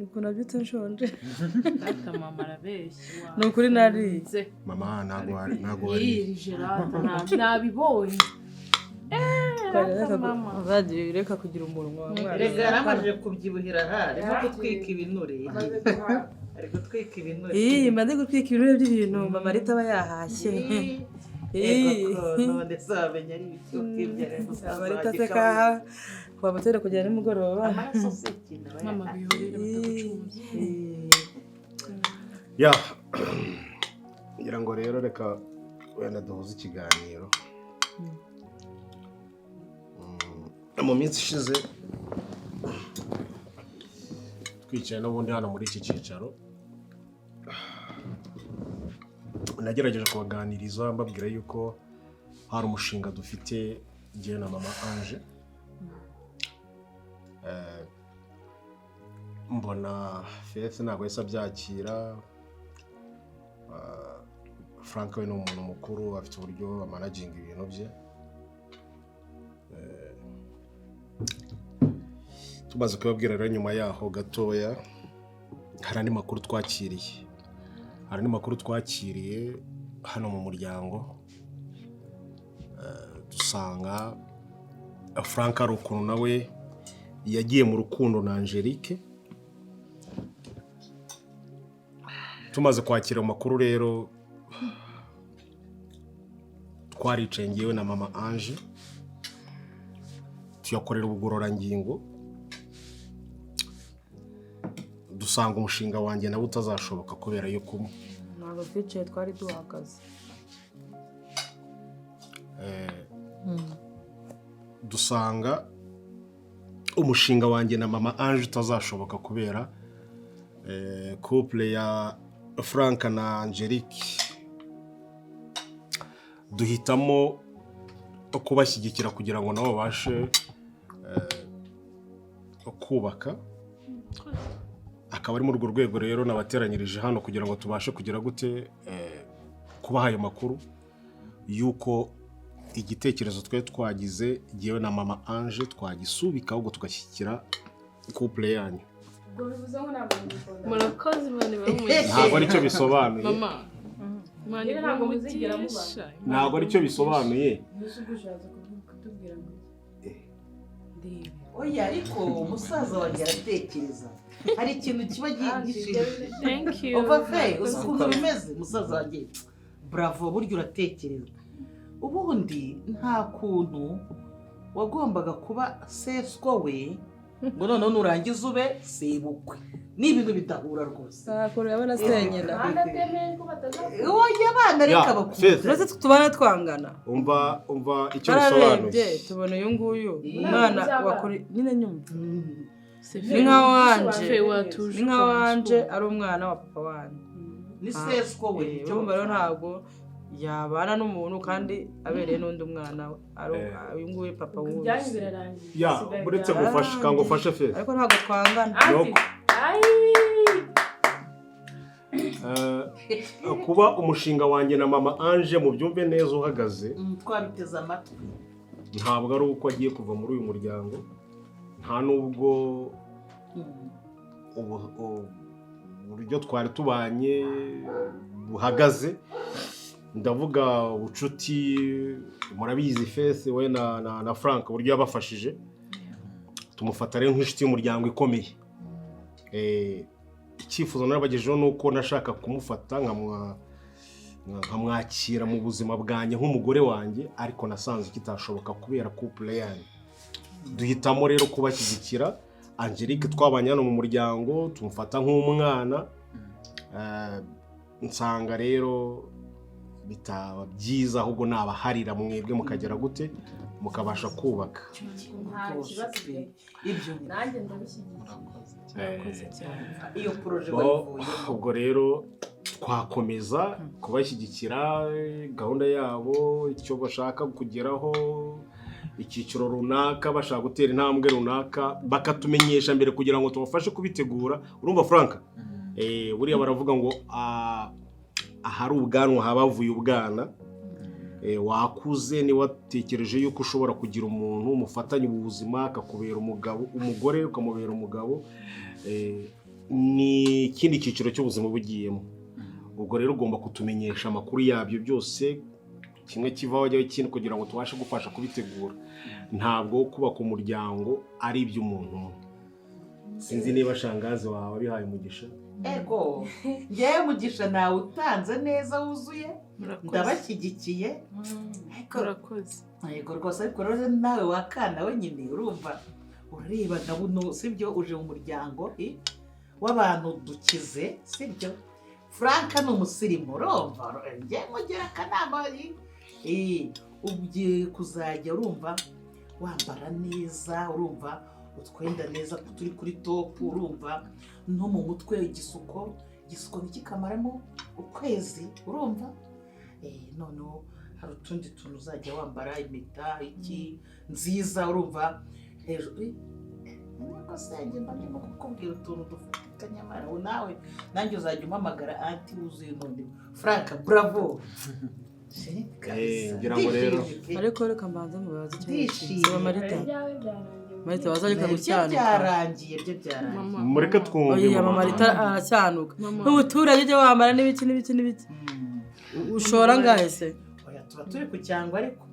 Nuko nabyutse nshonje. Ata mama arabeshya. Nukuri nari. Mama ntago wari. Nabibonye. Mama. Bagiye reka kugira umunwa mwana. Rega yaramaje kubyibuhira hari no gutwika ibinure. Ari gutwika ibinure. Mbanze gutwika ibinure by'ibintu mama Rita aba yahashye. None sabenya ari ibyo mama Rita se kaha kwa mutera kujya nimugoroba. Mama bihorera batagucuza. Ya. Ngira ngo rero reka wenda duhuze ikiganiro. Mu minsi ishize twicaye n'ubundi hano muri iki cyicaro nagerageje kubaganiriza mbabwira yuko hari umushinga dufite igihe na mama Ange mbona Faith ntabwo yahise abyakira Frank we ni umuntu mukuru afite uburyo amanaginga ibintu bye tumaze kubabwira rero nyuma yaho gatoya hari andi makuru twakiriye hano mu muryango dusanga Frank ari ukuntu nawe yagiye mu rukundo na Angelique tumaze kwakira amakuru rero twaricaye ngewe na mama Ange tuyakorera ubugororangingo dusanga umushinga wanjye nawe utazashoboka kubera yuko ntabwo twicaye twari duhagaze dusanga umushinga wanjye na mama Ange utazashoboka kubera couple ya Frank na Angelique duhitamo kubashyigikira kugira ngo nabo babashe kubaka akaba ari muri urwo rwego rero nabateranyirije hano kugira ngo tubashe kugira gute kubaha ayo makuru yuko igitekerezo twe twagize giyewe na mama Ange twagisubika ahubwo tugashyikira couple yanyu. Murakoze mane bamwe. Ntabwo ari cyo bisobanuye. Mama. Mane ntabwo muzigera muba. Ntabwo ari cyo bisobanuye. Oya ariko umusaza wanjye aratekereza. Hari ikintu kiba gishimishije. Thank you. Overfay ukuntu bimeze umusaza wanjye. Bravo buryo uratekereza. Ubundi nta kuntu wagombaga kuba seswa we ngo none nurangiza ube sebukwe n'ibintu bidahura rwose. Akora yabona senyera. Oya abana reka bakuru. Rose tubana twangana. Umva icyo bisobanuye. Tubona uyu nguyu umwana wakuri nyine nyumva. Ni nka wanje ari umwana wa papa wanjye. Ni seswa we. Cyumva rero ntabwo yabana n'umuntu kandi abereye n'undi mwana we ari uyu nguyu papa wundi. Ya buretse gufasha kangufashe Faith. Ariko ntabwo twangana. Kuba umushinga wanjye na mama Ange mu byumve neza uhagaze twabiteze amatwi. Ntabwo ari uko agiye kuva muri uyu muryango nta nubwo uburyo twari tubanye buhagaze ndavuga ubucuti murabizi Faith we na Frank uburyo yabafashije tumufata rero nk'inshuti y'umuryango ikomeye. Icyifuzo narabagejeho nuko nashaka kumufata nkamwakira mu buzima bwanjye nk'umugore wanjye ariko nasanze kitashoboka kubera couple yanjye. Duhitamo rero kubashyigikira Angelique twabanye hano mu muryango tumufata nk'umwana nsanga rero bitaba byiza ahubwo nabaharira mwebwe mukagera gute mukabasha kubaka. Ibyo nanjye ndabishyigikira. Iyo projet bavuye ubwo rero twakomeza kubashyigikira gahunda yabo icyo bashaka kugeraho icyiciro runaka bashaka gutera intambwe runaka bakatumenyesha mbere kugira ngo tubafashe kubitegura. Urumva Frank buriya baravuga ngo ahari ubwanwa habavuye ubwana. Wakuze ni watekereje yuko ushobora kugira umuntu umufatanye ubuzima akakubera umugabo umugore ukamubera umugabo ni ikindi cyiciro cy'ubuzima bugiyemo. Ubwo rero ugomba kutumenyesha amakuru yabyo byose, kimwe kivaho ajyaho ikindi kugira ngo tubashe gufasha kubitegura. Ntabwo kubaka umuryango ari iby'umuntu umwe. Sinzi niba shangazi wawe abihaye umugisha. Ego, njyewe umugisha nawe utanze neza wuzuye, ndabashyigikiye. Urakoze. Yego rwose, ariko rero nawe wakana we nyine urumva urareba na buno sibyo, uje mu muryango w'abantu dukize sibyo. Frank ni umusirimu urumva, njye mugira akanama ugiye kuzajya urumva wambara neza, urumva utwenda neza turi kuri top, urumva no mu mutwe igisuko ntikikamaramo ukwezi, urumva noneho hari utundi tuntu uzajya wambara, impeta iki nziza, urumva hejuru niko senge mbanye no kukubwira utuntu dufite nyamara nawe nanjye uzajya umpamagara anti wuzuye none. Frank bravo. Ngira ngo rero ariko reka mbanze mubaze icyo Marita wazajya gucyanuka. Byarangiye. mureke twumve. Oya mama Marita aracyanuka. N'ubuturage ujya wambara n'ibiki. Ushora ngahe se? Oya tuba turi ku cyangwa ariko.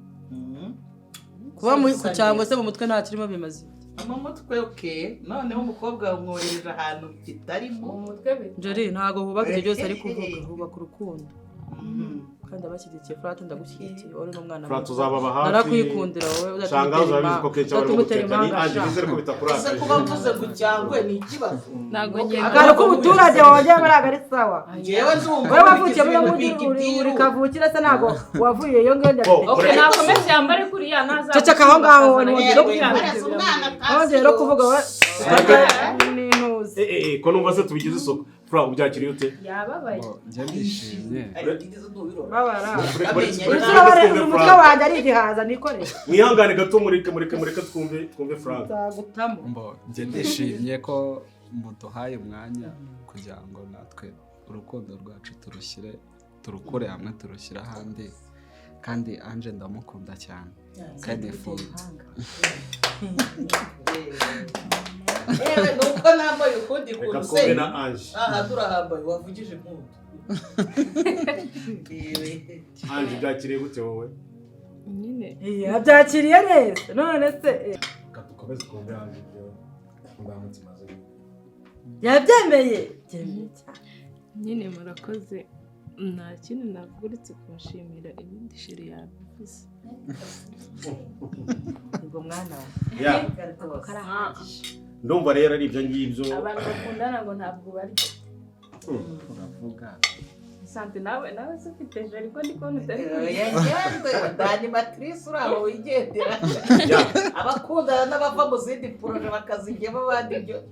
Kuba ku cyangwa se mu mutwe nta kirimo bimaze. Mu mutwe okay, noneho umukobwa umwohereje ahantu kitarimo Mu mutwe Jori ntago hubaka ibyo byose ari kuvuga, hubaka urukundo. Kandi abashyigikiye Frat ndagushyigikiye, uri n'umwana. Frat uzababa hafi. Narakwikundira wowe Shangazi uzabizi ko kenshi bari guteka ni anje bizere ko bitakuraza. ese kuba mvuze ku cyangwe ni ikibazo. Ntago ngiye. Akara ko umuturage wawe baraga ari sawa. Njyewe ndumva Wowe wavukiye muri kavukire se ntago wavuye iyo ngende. Okay, nakomeze yambare kuriya naza. Ceceka aho ngaho ni rero rero kuvuga we. Ko numva se tubigize isoko. Fra ubyakiriye ute? Yababaye. Njye ndishimye. Babara. Uretse umutwe wanjye ari igihaza nikoreye. mwihangane gato mureke twumve Frank. Nzagutamo. Njye ndishimye ko muduhaye umwanya kugira ngo natwe urukundo rwacu turukure hamwe turushyira ahandi, kandi Ange ndamukunda cyane kandi ewe nuko nambaye ukundi Reka kuntu twumve na Ange. aha turahambaye wavugije impundu. Ange byakiriye gute wowe? Nyine. Yabyakiriye neza. None se Dukomeze twumve Ange byo ndamutse maze. yabyemeye. Nyine murakoze. Nta kintu navuga uretse kubashimira ibindi shiri yabivuze. Ubwo mwana wawe. Ya. Ndumva rero ari ibyo ngibyo. Abantu bakundana ngo ntabwo bari. uravuga. Sante nawe se ufite ariko ndi kubona utari. Dani Matrice uraho wigendera. Abakundana n'abava mu zindi poroje bakazigema abandi byo.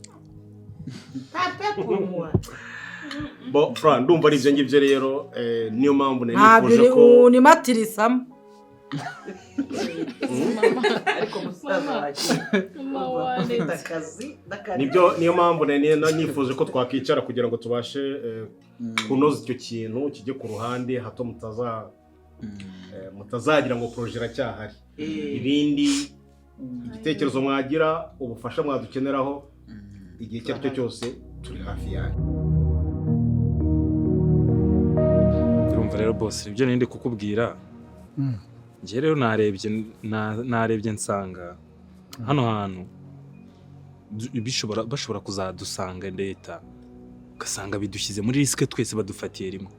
Tape kumwa. Bo Fra ndumva ari ibyo ngibyo rero niyo mpamvu nifuje ko ni matirisamo. Ariko musaza ufite akazi nibyo niyo mpamvu nifuje ko twakicara kugira ngo tubashe kunoza icyo kintu kijye ku ruhande hato mutazagira ngo projet iracyahari. Ibindi igitekerezo mwagira, ubufasha mwadukeneraho igihe icyo ari cyo cyose turi hafi yanyu. Urumva rero boss ibyo nindi kukubwira. Njye rero narebye nsanga hano hantu bashobora kuzadusanga leta ugasanga bidushyize muri risque twese badufatiye rimwe.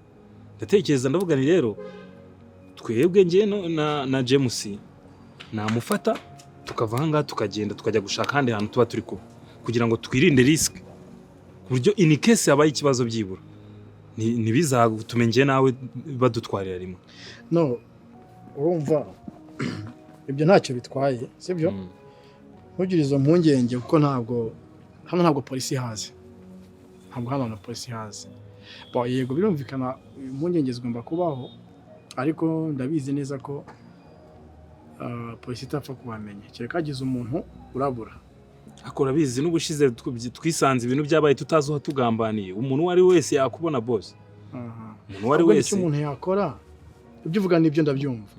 Ndatekereza ndavuga ni rero twebwe njye na James namufata tukava hanga tukagenda tukajya gushaka handi hantu tuba turi kugira ngo twirinde risque ku buryo in case yabaye ikibazo byibura nibizagutume njye nawe badutwarira rimwe. No urumva ibyo ntacyo bitwaye sibyo. Ntugire izo mpungenge kuko ntabwo polisi hazi. Hano polisi hazi. Yego birumvikana impungenge zigomba kubaho, ariko ndabizi neza ko polisi itapfa kubamenya kereka hagize umuntu urabura. Akora bizi n'ubushize twisanze ibintu byabaye tutazi aho tugambaniye. Umuntu wari wese yakubona boss. Umuntu wari wese umuntu yakora ibyo uvuga nibyo ndabyumva.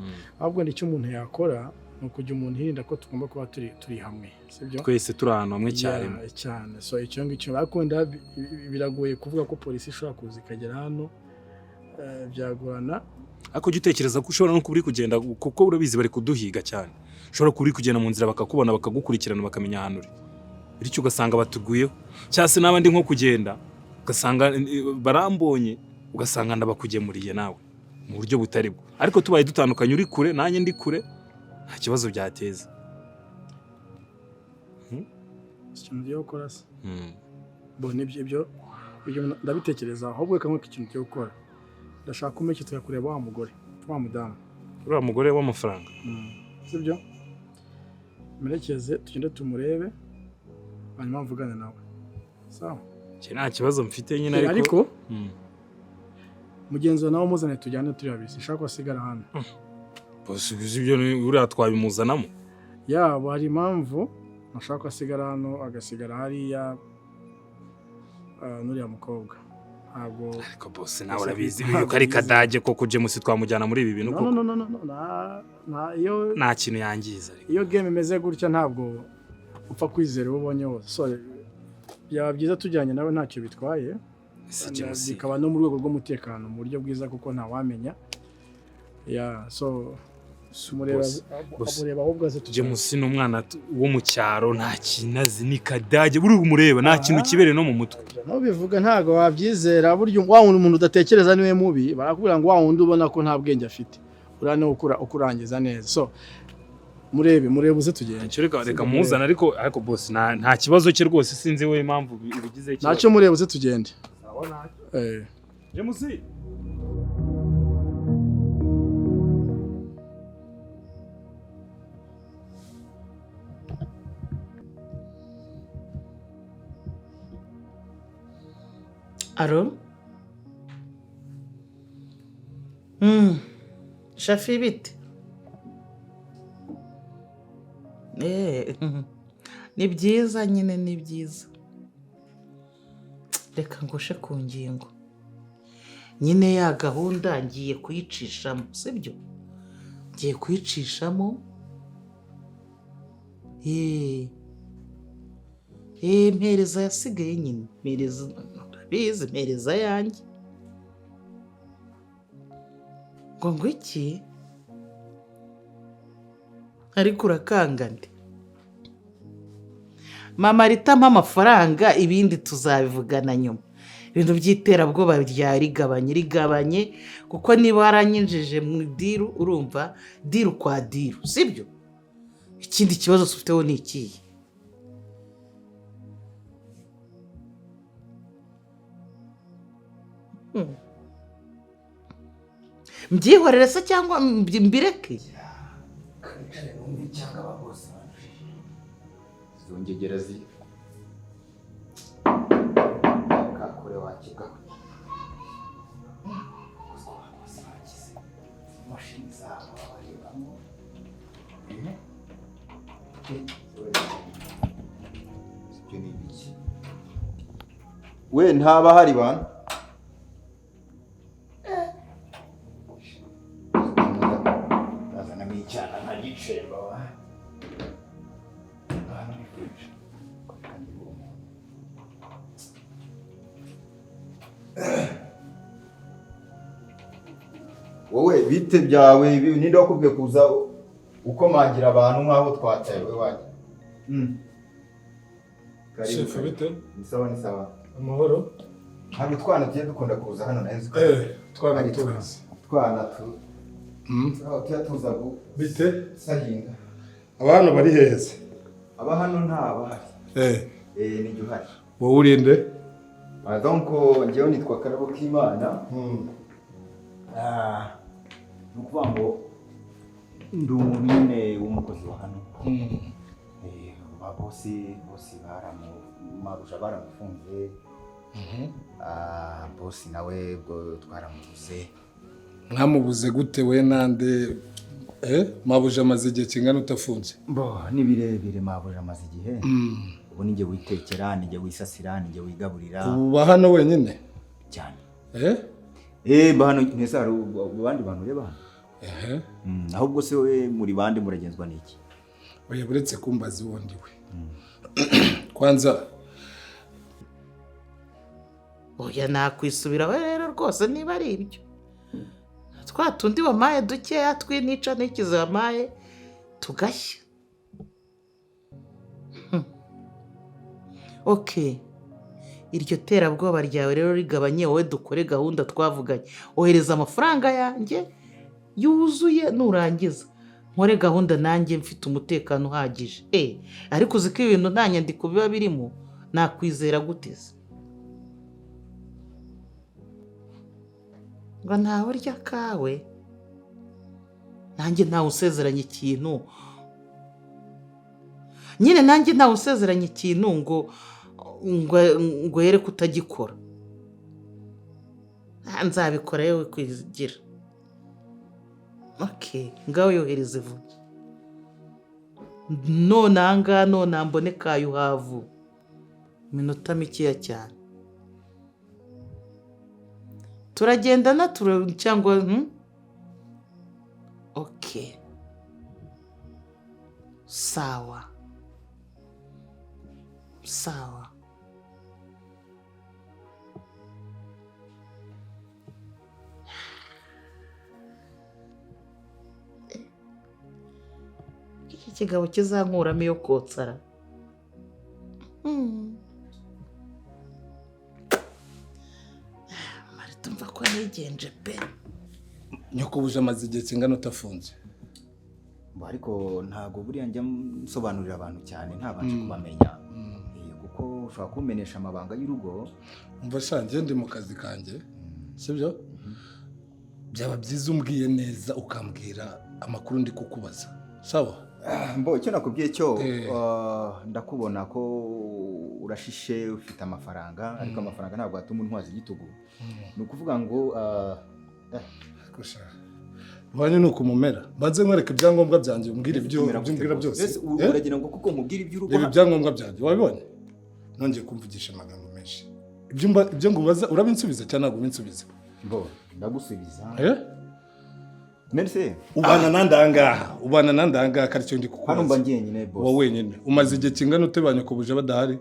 Ahubwo nicyo umuntu yakora ni ukujya umuntu yirinda ko tugomba kuba turi hamwe sibyo twese turi ahantu hamwe cyane cyane so icyo ngicyo akunda biragoye kuvuga ko polisi ishobora kuza ikagera hano byagorana ariko jya utekereza ko ushobora no kuba uri kugenda kuko urabizi bari kuduhiga cyane ushobora kuba uri kugenda mu nzira bakakubona bakagukurikirana bakamenya ahantu uri bityo ugasanga batuguyeho cyangwa se n'abandi nko kugenda ugasanga barambonye ugasanga ndabakugemuriye nawe mu buryo butari bwo ariko tubaye dutandukanye uri kure nanjye ndi kure nta kibazo byateza ikintu ugiye gukora se mbona ibyo ndabitekereza ahubwo reka nk'uko ikintu ugiye gukora ndashaka kumenya tuyakureba wa mugore wa mudamu uriya mugore w'amafaranga sibyo merekeze tugende tumurebe hanyuma mvugane nawe sawa nta kibazo mfite nyine ariko mugenzi wawe nawe umuzane tujyane turi babiri sinshaka ko asigara hano bose ibyo uriya twabimuzanamo yaba hari impamvu nashaka ko asigara hano agasigara hariya n'uriya mukobwa ntabwo ariko bose nawe urabizi yuko ari kadage koko James twamujyana muri ibi bintu koko nta kintu yangiza iyo game imeze gutya ntabwo upfa kwizera uwo ubonye wose so byaba byiza tujyanye nawe ntacyo bitwaye bikaba no mu rwego rw'umutekano mu buryo bwiza kuko ntawamenya so umureba ahubwo aze James ni umwana wo mu cyaro nta kinazi ni kadage buri umureba nta kintu kibere no mu mutwe no bivuga ntago wabyizera buryo wa umuntu udatekereza niwe mubi barakubwira ngo wa wundi ubona ko nta bwenge afite urane ukurangiza neza so murebe uze tugende reka muzana ariko boss nta kibazo cye rwose sinzi we impamvu bigize iki ntacyo murebe uze tugende James Alo? Shafi bite? Ni byiza nyine ni byiza. Reka ngushe ku ngingo. Nyine ya gahunda ngiye kuyicishamo, sibyo? Ngiye kuyicishamo. Mpereza yasigaye nyine. Mpereza yanjye. Ngo iki? Ariko urakanga nde? Mama aritamo amafaranga ibindi tuzabivugana nyuma. Ibintu by'iterabwoba rigabanye kuko niba waranyinjije mu diru urumva diru kwa diru, sibyo? Ikindi kibazo ufiteho ni ikihe? Mbyihorere se cyangwa mbireke? Zongegera zi kakore wakigaho mashini zabo barebamo we ntaba hari bantu azana micyana nta gicemba wa wowe bite byawe ninde wakubwiye kuza ukomangira abantu nkaho twataye waje Shefu bite? Ni sawa amahoro hari utwana tugiye dukunda kuza hano nahenze twana tuzi twana tuya tuza bite sahinga abantu bari heza aba hano nta bahari ni juhari wowe urinde donc ngewe nitwa Karabo k'Imana ni ukuvuga ngo ndi umuntu nyine w'umukozi wa hano bosi baramumarusha baramufunze bosi nawe bwo twaramubuze. Mwamubuze gute we nande mabuje amaze igihe kingana utafunze? Ni birebire mabuje amaze igihe ubu ninjye witekera ninjye wisasira ninjye wigaburira. Uba hano wenyine cyane ba hano ntese hari abandi bantu reba hano? ahubwo se we muri bande muragenzwa n'iki? Oya buretse kumbaza uwundi we. Kwanza oya nakwisubiraho rero rwose niba ari ibyo. Twa tundi wamaye dukeya twinica n'ikizo wamaye tugashya. Okay. Iryo terabwoba ryawe rero rigabanye, wowe dukore gahunda twavuganye. Ohereza amafaranga yanjye yuzuye nurangiza. Nkore gahunda nanjye mfite umutekano uhagije. Ariko uzi ko ibintu nta nyandiko biba birimo, nakwizera guteze. Ngo ntawe urya kawe, nanjye ntawe usezeranye ikintu. Nyine nanjye ntawe usezeranye ikintu ngo yere kutagikora. Nzabikora yewe kwigira. Okay, ngaho yohereze vuba. None ahangaha none mbone kayo havu. Minota mikeya cyane. Turagendana cyangwa Okay. Sawa. Sawa. Iki kigabo kizankuramo iyo kotsara. Tumva ko nigenje pe. Nyokobuje amaze igihe kingana utafunze. Ariko ntago buriya njya nsobanurira abantu cyane ntabanje kubamenya. Kuko ushobora kumenesha amabanga y'urugo. Umva shanjye ndi mu kazi kanjye. Sibyo? Byaba byiza umbwiye neza ukambwira amakuru ndi kukubaza. Sawa? Mbo icyo nakubwiye cyo ndakubona ko urashishe ufite amafaranga ariko amafaranga ntabwo atuma untwaza igitugu. Ni ukuvuga ngo kusha Wanye nuko mumera. Banze nkwereka ibyangombwa byanjye umbwira ibyo umbwira byose. Uragira ngo kuko mubwira iby'urugo. Ibi byangombwa byanjye wabibonye? Nongeye kumvugisha amagambo menshi. Ibyo ngubaza urabinsubiza cyangwa ntabwo ubinsubiza? Mbo ndagusubiza. Merci. Ubana nandanga kari cyo ndi kukubaza. Hano mba ngiye nyine boss. Wowe wenyine. Umaze igihe kingana utebanye ko buje badahari?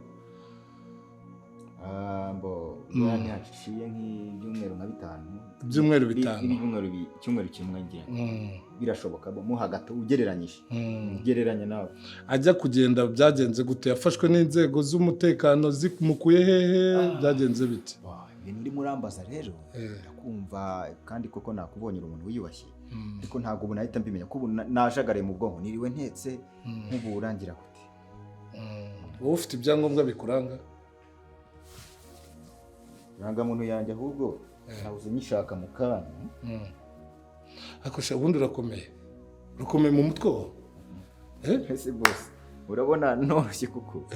Mbo yani haciye nk'ibyumweru nka 5. Ibyumweru 5. Icyumweru kimwe ngiye. Birashoboka bo mu hagati ugereranyije. Ugereranya nawe. Ajya kugenda byagenze gute? Yafashwe n'inzego z'umutekano zimukuye hehe? Byagenze bite? Ibintu uri murambaza rero. Ndakumva kandi koko nakubonye umuntu wiyubashye. Ariko ntago ubu nahita mbimenya ko ubu najagare mu bwonko niriwe ntetse nk'ubu urangira gute. Wowe ufite ibyangombwa bikuranga? Ranga muntu yanjye ahubwo nabuze nyishaka mu kana. Akosha ubundi urakomeye. Rukomeye mu mutwe wawe? Ese boss urabona noroshye kuko.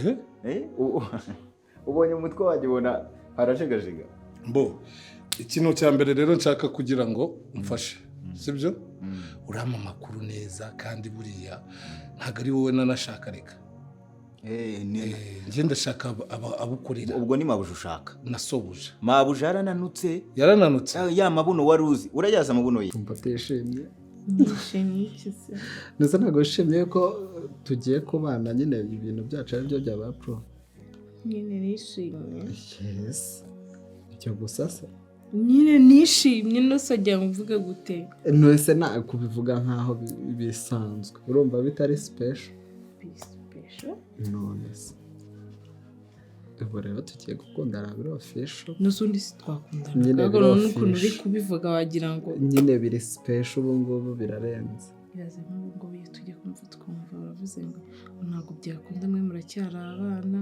Ubonye umutwe waje ubona arajegajega. Mbo ikintu cya mbere rero nshaka kugira ngo umfashe. Sibyo? Urama makuru neza kandi buriya ntago ari wowe nanashaka reka. Nje ndashaka abukorera. Ubwo ni mabuje ushaka. Nasobuje. Mabuje yarananutse. Ya mabuno waruzi. Urayaza mabuno ye. Mbateshimye. Nishimye cyose. Neza ntago shimye ko tugiye kubana nyine ibintu byacu ari byo byaba pro. Nyine nishimye. Yes. Icyo gusa se. Nyine nishimye nosajya mvuga gute. Nose na kubivuga nkaho bisanzwe. Urumva bitari special. Special? Nonese. Ubu rero tugiye gukundana biri official. Nusundi twakundana. Ntabwo n'ukuntu uri kubivuga wagira ngo nyine biri special ubu ngubu birarenze. Yaze ngo tujye kumva twumva baravuze ngo ntabwo byakunda mwe muracyari abana.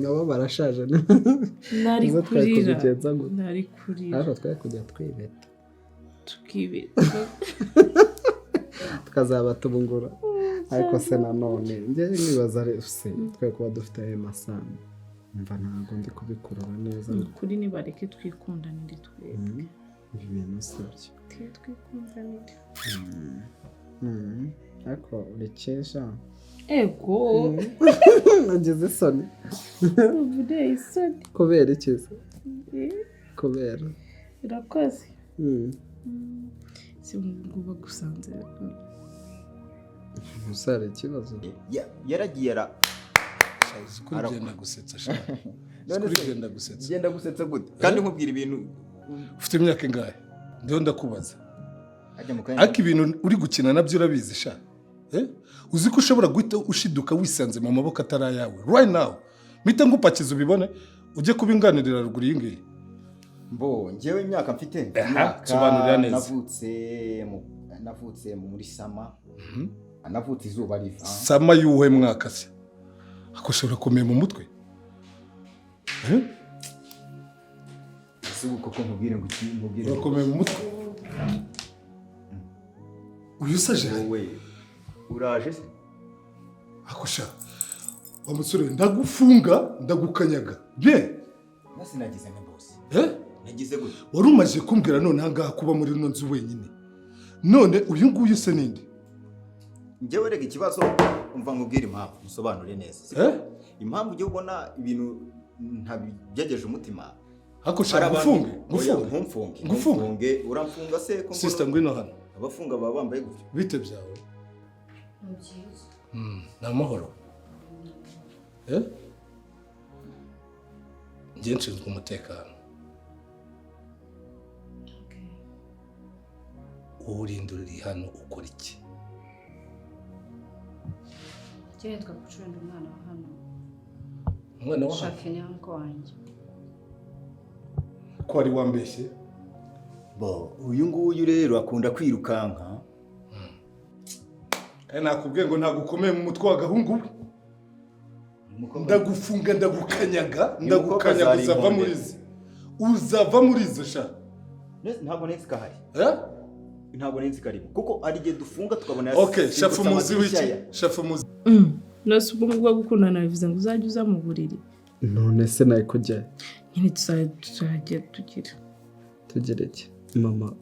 Nabo barashaje. Nari kurira. Ariko twari kujya twibeta. Tukibeta. Tukazaba tubungura. Ariko se nanone njye nibaza se twe kuba dufite ayo masano. Mva ntabwo ndi kubikurura neza. Kuri nibareke twikundanire twebwe. Ibi bintu sibyo. Twikundanire. Ariko urikesha. Ego. Nagize isoni. Ubude isoni. Kubera ikiza? Kubera. Irakoze. si ngubu bagusanze Musare ikibazo. Yaragiye Kuri genda gusetsa sha. Kuri genda gusetsa. Genda gusetsa gute? Kandi nkubwira ibintu Ufite imyaka ingahe? Ndio ndakubaza. ajya mu kanya. Ariko ibintu uri gukina nabyo urabizi sha. Uzi ko ushobora guhita ushiduka wisanze mu maboko atari ayawe. Right now. Mita ngupakiza ubibone ujye kubinganirira ruguru y'ingiyi. Mbo njyewe imyaka mfite. Sobanurira neza. Navutse muri sama. Navutse izuba riva. Sama yuwe mwaka se. Akoshobora kumenya mu mutwe. Suko ko nkubwire ngo nkubwire. Urakomeye mu mutwe. Uyu saje wowe uraje se? Akosha. Wa musore ndagufunga ndagukanyaga. Bien. Nasi nagize nka boss. Nagize gute? Wari umaze kumbwira none hangaha kuba muri no nzu wenyine. None uyu nguyu se ninde? Njyewe rega ikibazo umva nkubwire impamvu musobanure neza. Impamvu ujye ubona ibintu ntabyegeje umutima. Akosha gufunge. Ngufunge uramfunga se ko sister ngwino hano. Abafunga baba bambaye gutyo. Bite byawe? Na mahoro. Njye nshinzwe umutekano. Urindurira hano ukora iki? Njye nitwa Pucurenda umwana wa hano. Umwana wa hano? Shaka nyanko wanjye. Ko ari wambeshye? Bo uyu nguyu rero akunda kwirukanka. Nakubwiye ngo ntagukomeye mu mutwe wa gahungu we. Ndagufunga ndagukanyaga uzava muri izi. Uzava muri izo sha. Ntabwo nzi kahari. Ntabwo nzi karimo kuko ari gihe dufunga tukabona Okay, shafu muzi wiki. Shafu muzi. Nasubu ngo gukundana bivuze ngo uzajye uza mu buriri. None se nayo kujya. Nyine tuzajya Tugire iki? Mama.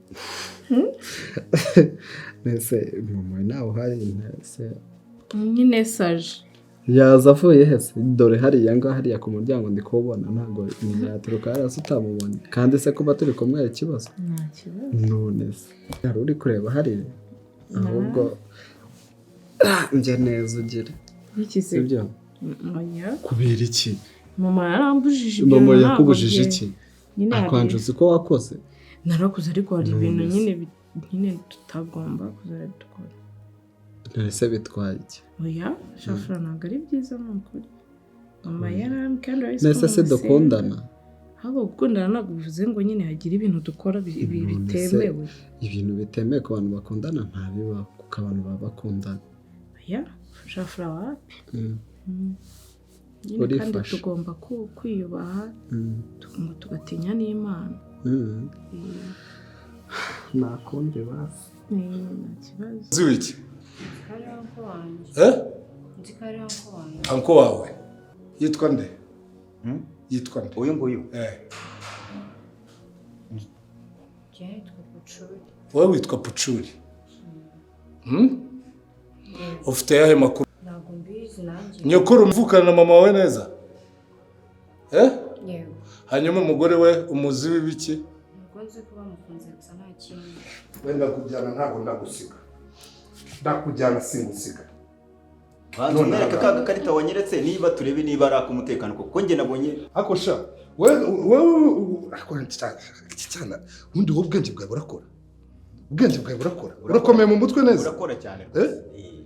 Nese mama nawe hari nese. Nyine saje. Yaza avuye hese dore hari yanga hari ku muryango ndi kubona ntago ni yaturuka yarase utamubona kandi se kuba turi kumwe ikibazo nta kibazo none se yari uri kureba hari ahubwo nje neza ugira iki se ibyo oya kubera iki mama yarambujije ibyo mama yakubujije iki akwanje uzi ko wakoze narakuze ariko hari ibintu nyine tutagomba kuzara dukora Nese bitwaye iki? Oya, shafura ntabwo ari byiza n'ukuri. Mama yarambwira kandi Nese se dukundana. Haba gukundana ntabwo bivuze ngo nyine hagira ibintu dukora bitemewe. Ibintu bitemewe ku bantu bakundana ntabiba kuko abantu baba bakundana. Oya, shafura wapi? Nyine kandi tugomba kwiyubaha tugatinya n'Imana. Nakundi basi. Nta kibazo. Ziwiki. Kari anko wanjye. Nzikari anko wanjye. Anko wawe. Yitwa nde? Yitwa nde? Uyu nguyu. Njye nitwa Pucuri. Wowe witwa Pucuri. Ufite yahe makuru? Ntabwo mbizi nanjye. Nyokuru mvukana na mama wawe neza? Yego. Hanyuma umugore we umuzi w'ibiki? Ntabwo nzi ko bamukunze gusa nta kintu. Wenda kujyana ntabwo ndagusiga. Ndakujyana singusiga. None reka karita wanyeretse niba turebe niba ari akumutekano kuko nge nabonye akosha wewe akora cyane undi wo bwenge bwawe burakora ubwenge bwawe burakora urakomeye mu mutwe neza urakora cyane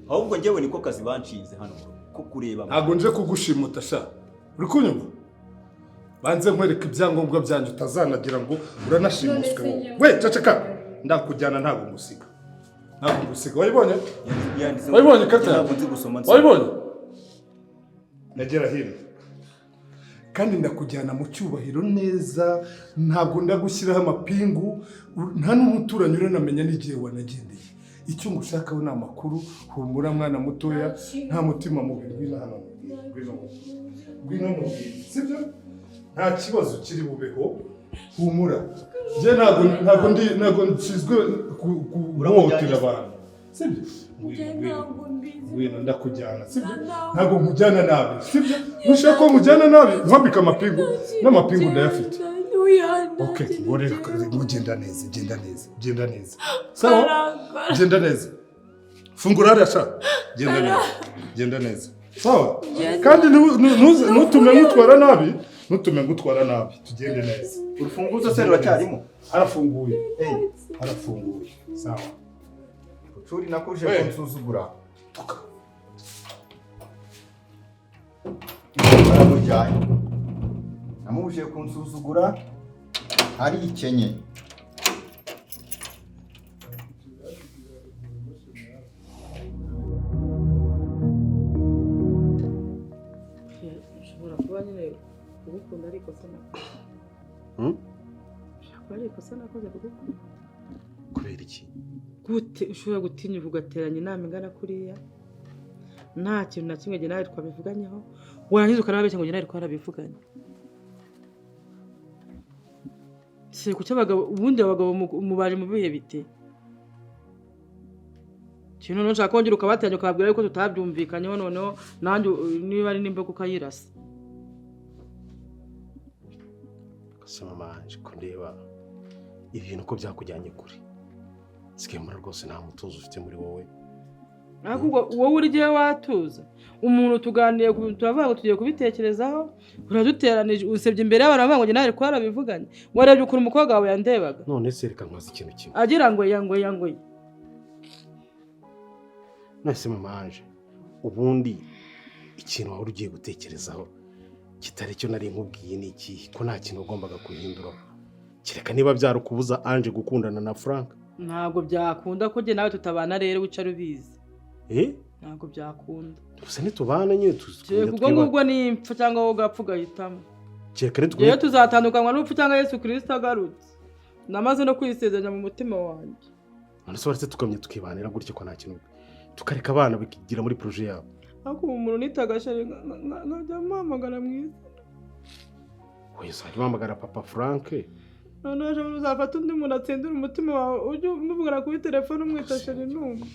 ahubwo ngewe niko kazi bancize hano ko kureba ntago nje kugushimuta sha uri kunyuma banze nkwereka ibyangombwa byanjye utazanagira ngo uranashimuswe we cacaka ndakujyana ntago ngusiga ntabwo ngusiga wayibonye kata wayibonye nagera hino kandi ndakujyana mu cyubahiro neza ntabwo ndagushyiraho amapingu nta n'umuturanyi uranamenya n'igihe wanagendeye icyo ngushakaho ni amakuru humura mwana mutoya nta mutima mubi ngwino hano ngwino sibyo nta kibazo kiri bubeho humura je ntabwo nsizwe guhohotera abantu sibyo ngwino ndakujyana sibyo ntabwo nkujyana nabi sibyo nushaka ko nkujyana nabi nkwambika amapingu n'amapingu ndayafite Okay, genda neza, genda neza. Sawa? Genda neza. Fungura rasha. Genda neza. Sawa? Kandi nutume ngutwara nabi. Tugende neza. Urufunguzo se ruracyarimo? Arafunguye. Sawa. Ucuri nakuje kunsuzugura. Baramujyanye. Namuje kunsuzugura ari ikenye. ushobora kuba nyine kugukunda ariko se nakoze ushobora kuba ari ikosa nakoze kugukunda kubera iki gute ushobora gutinyuka ugateranya inama ingana kuriya nta kintu na kimwe nawe twabivuganyeho warangiza ukanababeshya ngo nawe twarabivuganye si kuki abagabo ubundi abagabo mubaje mu bihe bite kintu nshaka kongera ukabatanya ukababwira yuko tutabyumvikanyeho noneho nanjye niba ari nimba kukayirasa Kasama manje ko ndeba ibintu ko byakujyanye kure sikemura rwose nta mutuzo ufite muri wowe ahubwo wowe uri gihe watuza umuntu tuganiye turavuga ngo tugiye kubitekerezaho uraduteranije usebye imbere y'abantu bavuga ngo nawe twarabivuganye warebye ukuri umukobwa wawe yandebaga none se reka nkoze ikintu kimwe agira ngo yangoye nase manje ubundi ikintu wari ugiye gutekerezaho kitari cyo nari nkubwiye ni iki ko nta kintu ugombaga kuhindura kireka niba byarukubuza Ange gukundana na Frank ntabwo byakunda ko je nawe tutabana rero wica rubizi ntabwo byakunda gusa nitubana nyine kuko ngubwo ni impfa cyangwa wowe ugapfa ugahitamo rero tuzatandukanywa n'urupfu cyangwa Yesu Kristo agarutse namaze no kwisezeranya mu mutima wanjye none se waretse tukamye tukibanira gutyo ko nta kintu tukareka abana bikigira muri projet yabo ako umuntu nitagashari nkajya mpamagara mwiza oya uzajya uhamagara papa Frank none ejo uzafata undi muntu atsindira umutima wawe ujye umuvugana kuri telefone umwita sheri numva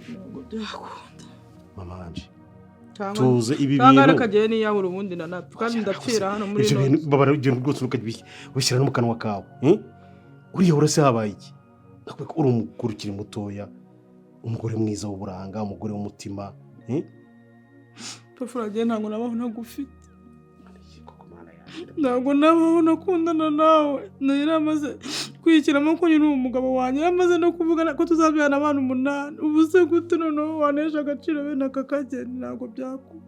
ntabwo byakunda mama wanje tuze ibi bintu cyangwa rekagiye niyabura ubundi nanapfa kandi ndapfira hano muri ibyo bintu babara ibyo rwose ukabishyira no mu kanwa kawe uriya urase habaye iki uri umukuru ukiri mutoya umugore mwiza w'uburanga umugore w'umutima tufuragiye ntabwo nabaho nagufite ntabwo nabaho nakundana nawe nari namaze kwikiramo ko nyine umugabo wanjye yamaze no kuvugana ko tuzabyana abana 8 ubu se gute noneho wanesha agaciro bene aka kageni ntabwo byakunda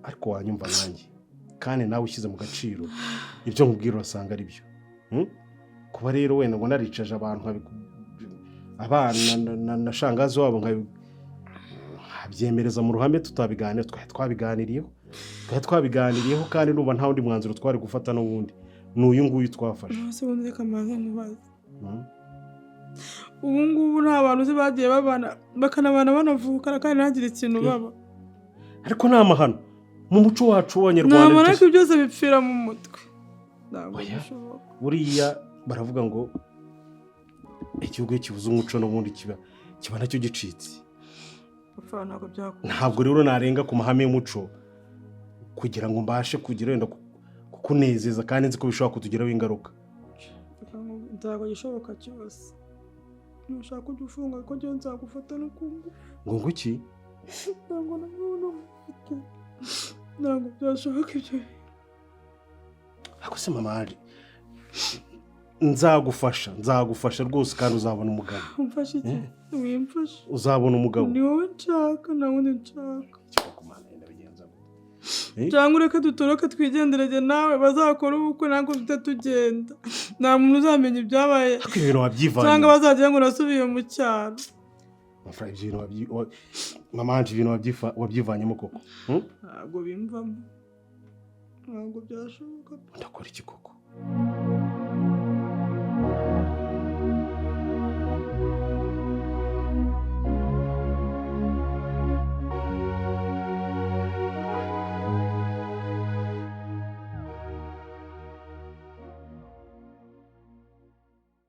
ariko wanyumva nanjye kandi nawe ushyize mu gaciro ibyo nkubwira urasanga ari byo kuba rero wenda ngo naricaje abantu abana na shangazi wabo nkabyemereza mu ruhame twabiganiriyeho kandi nuba nta wundi mwanzuro twari gufata n'ubundi n'uyu nguyu twafashe ese wundi kamaze mubaza ubu ngubu nta bantu se bagiye babana bakanabana banavukana kandi ntagire ikintu baba ariko nta mahano mu muco wacu w'Abanyarwanda nta mahano ariko byose bipfira mu mutwe ntabwo bishoboka buriya baravuga ngo igihugu kibuze umuco n'ubundi kiba nacyo gicitse ntabwo rero narenga ku mahame y'umuco kugira ngo mbashe kugira wenda kukunezeza kandi nzi ko bishobora kutugiraho ingaruka ntabwo gishoboka cyose nushaka kujya ufunga ko cyo nzagufata no kumva ngo nguki ntabwo ntabwo byashoboka ibyo ako se mama ari nzagufasha rwose kandi uzabona umugabo umfashe iki wimfashe uzabona umugabo ni wowe nshaka nta wundi nshaka cyangwa ureke dutoroke twigenderege nawe bazakora ubukwe ntabwo tujya tugenda nta muntu uzamenya ibyabaye cyangwa bazagira ngo nasubiye mu cyaro mama wanje ibintu wabyivanyemo koko ntabwo bimvamo ntabwo byashoboka ndakora iki koko